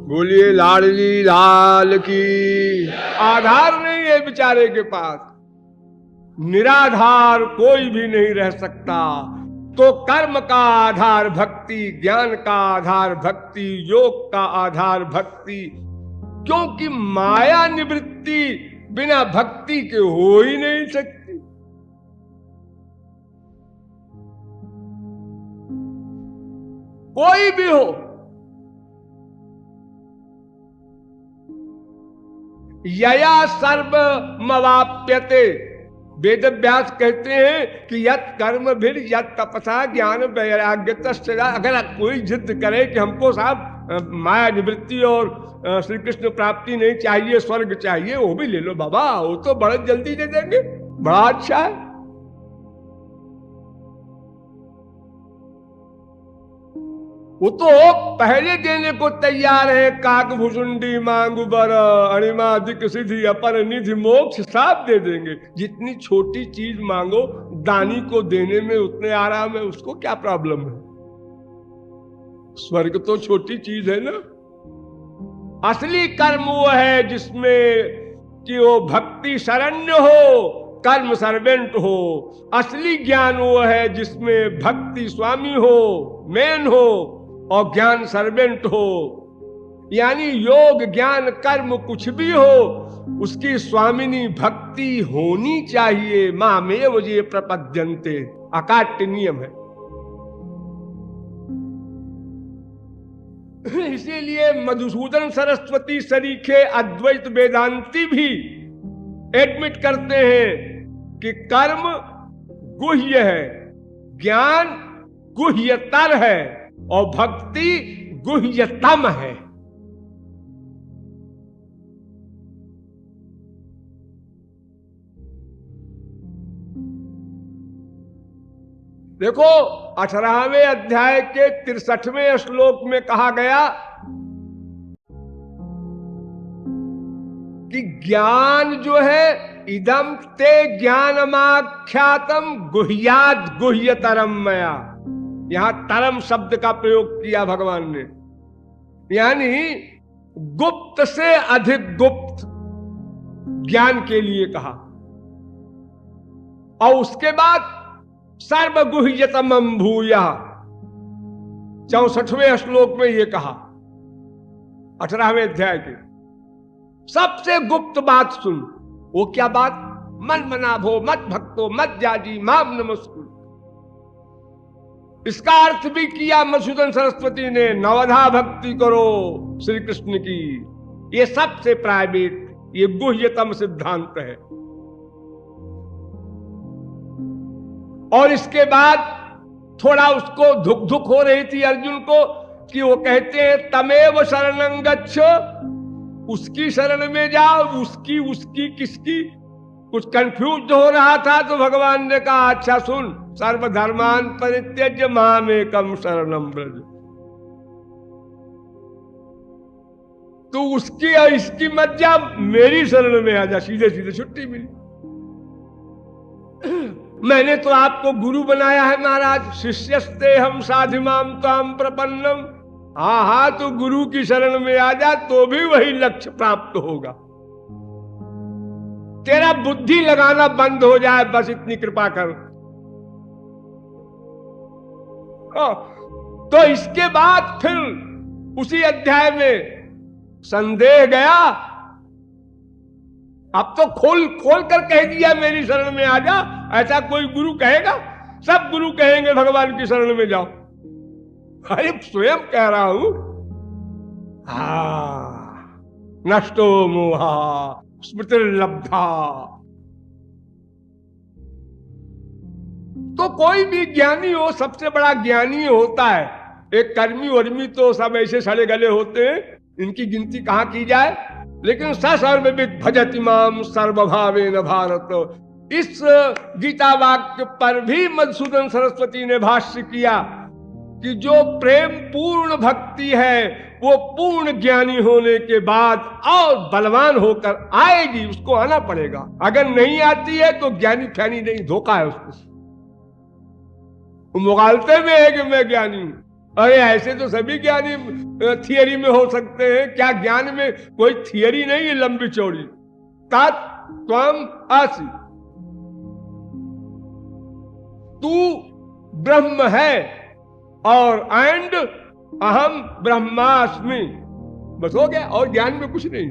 बोलिए लाडली लाल की। आधार नहीं है बेचारे के पास, निराधार कोई भी नहीं रह सकता। तो कर्म का आधार भक्ति, ज्ञान का आधार भक्ति, योग का आधार भक्ति, क्योंकि माया निवृत्ति बिना भक्ति के हो ही नहीं सकती। कोई भी हो, यया सर्वमवाप्यते। वेद व्यास कहते हैं कि यत कर्म भी यत तपसा ज्ञान वैराग्य। अगर कोई जिद करे कि हमको साहब माया निवृत्ति और श्री कृष्ण प्राप्ति नहीं चाहिए, स्वर्ग चाहिए, वो भी ले लो बाबा, वो तो बड़ा जल्दी दे देंगे, बड़ा अच्छा है। वो तो पहले देने को तैयार है। काक भुजुंडी मांगू बर अणिमादिक सिद्धि अपर निधि मोक्ष सब दे देंगे। जितनी छोटी चीज मांगो दानी को देने में उतने आराम है, उसको क्या प्रॉब्लम है। स्वर्ग तो छोटी चीज है ना। असली कर्म वो है जिसमें कि वो भक्ति शरण्य हो, कर्म सर्वेंट हो। असली ज्ञान वो है जिसमें भक्ति स्वामी हो, मेन हो, और ज्ञान सर्वेंट हो। यानी योग ज्ञान कर्म कुछ भी हो, उसकी स्वामिनी भक्ति होनी चाहिए। मामेव ये प्रपद्यन्ते, अकाट्य नियम है। इसीलिए मधुसूदन सरस्वती सरीखे अद्वैत वेदांती भी एडमिट करते हैं कि कर्म गुह्य है, ज्ञान गुह्यतर है, और भक्ति गुह्यतम है। देखो 18वें अध्याय के 63वें श्लोक में कहा गया कि ज्ञान जो है इदम ते ज्ञानमाख्यातम गुह्याद गुह्यतरम मया। यहां तरम शब्द का प्रयोग किया भगवान ने, यानी गुप्त से अधिक गुप्त ज्ञान के लिए कहा। और उसके बाद सर्वगुह्यतम भूया 64वें श्लोक में यह कहा, 18वें अध्याय के सबसे गुप्त बात सुन। वो क्या बात? मन मना भो मत भक्तो मत जाजी माम नमस्कुर। इसका अर्थ भी किया मधुसूदन सरस्वती ने, नवधा भक्ति करो श्री कृष्ण की। ये सबसे प्राइवेट, ये गुह्यतम सिद्धांत है। और इसके बाद थोड़ा उसको धुक धुक हो रही थी अर्जुन को कि वो कहते हैं तमेव शरणं गच्छ, उसकी शरण में जाओ। उसकी किसकी? कुछ कंफ्यूज हो रहा था, तो भगवान ने कहा अच्छा सुन, सर्वधर्मान परित्यज्य मामेकम शरणं व्रज। तू उसकी और इसकी मत जा, मेरी शरण में आ जा। सीधे सीधे छुट्टी मिली। मैंने तो आपको गुरु बनाया है महाराज, शिष्यस्ते हम साधिमाम ताम प्रपन्नम। हाँ, तो गुरु की शरण में आ जा तो भी वही लक्ष्य प्राप्त होगा। तेरा बुद्धि लगाना बंद हो जाए, बस इतनी कृपा कर। तो इसके बाद फिर उसी अध्याय में संदेह गया। अब तो खोल कर कह दिया मेरी शरण में आ जा। ऐसा कोई गुरु कहेगा? सब गुरु कहेंगे भगवान की शरण में जाओ। अरे स्वयं कह रहा हूं, नष्टो मोहा स्मृतिर्लब्धा। तो कोई भी ज्ञानी हो, सबसे बड़ा ज्ञानी होता है। एक कर्मी वर्मी तो सब ऐसे सड़े गले होते हैं, इनकी गिनती कहां की जाए। लेकिन सर्वविद भजति माम सर्वभावेन भारत, इस गीता वाक्य पर भी मधुसूदन सरस्वती ने भाष्य किया कि जो प्रेम पूर्ण भक्ति है वो पूर्ण ज्ञानी होने के बाद और बलवान होकर आएगी, उसको आना पड़ेगा। अगर नहीं आती है तो ज्ञानी फैनी नहीं, धोखा है उसको। मुगालते में है कि मैं ज्ञानी हूं, अरे ऐसे तो सभी ज्ञानी थियरी में हो सकते हैं, क्या ज्ञान में कोई थियरी नहीं है लंबी चौड़ी। तत् त्वम असि, तू ब्रह्म है और एंड अहम ब्रह्मास्मि, बस हो गया। और ज्ञान में कुछ नहीं।